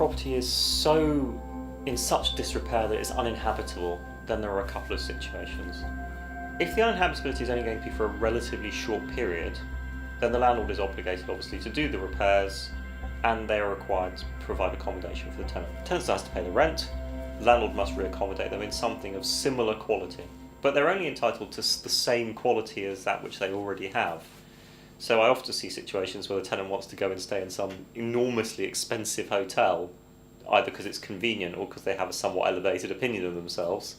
property is so in such disrepair that it's uninhabitable, then there are a couple of situations. If the uninhabitability is only going to be for a relatively short period, then the landlord is obligated obviously to do the repairs, and they are required to provide accommodation for the tenant. The tenant has to pay the rent, the landlord must reaccommodate them in something of similar quality, but they're only entitled to the same quality as that which they already have. So I often see situations where the tenant wants to go and stay in some enormously expensive hotel, either because it's convenient or because they have a somewhat elevated opinion of themselves,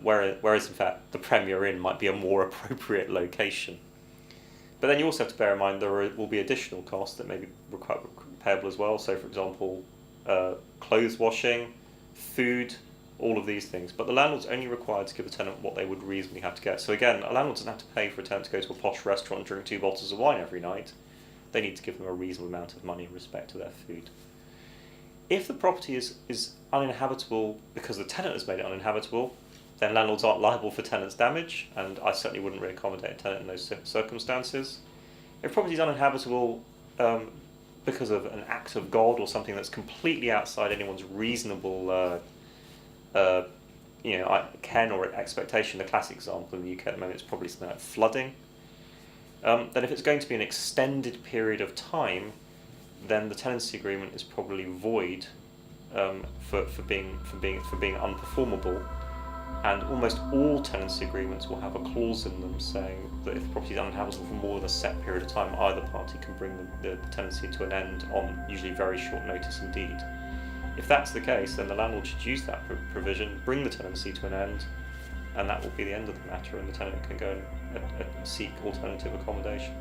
whereas in fact the Premier Inn might be a more appropriate location. But then you also have to bear in mind there will be additional costs that may be payable as well. So for example, clothes washing, food, all of these things. But the landlord's only required to give a tenant what they would reasonably have to get. So again, a landlord doesn't have to pay for a tenant to go to a posh restaurant and drink 2 bottles of wine every night. They need to give them a reasonable amount of money in respect to their food. If the property is uninhabitable because the tenant has made it uninhabitable, then landlords aren't liable for tenant's damage, and I certainly wouldn't reaccommodate a tenant in those circumstances. If property is uninhabitable because of an act of God or something that's completely outside anyone's reasonable ken or expectation, the classic example in the UK at the moment is probably something like flooding, then if it's going to be an extended period of time, then the tenancy agreement is probably void for being unperformable. And almost all tenancy agreements will have a clause in them saying that if the property is uninhabitable for more than a set period of time, either party can bring the tenancy to an end on usually very short notice indeed. If that's the case, then the landlord should use that provision, bring the tenancy to an end, and that will be the end of the matter, and the tenant can go and seek alternative accommodation.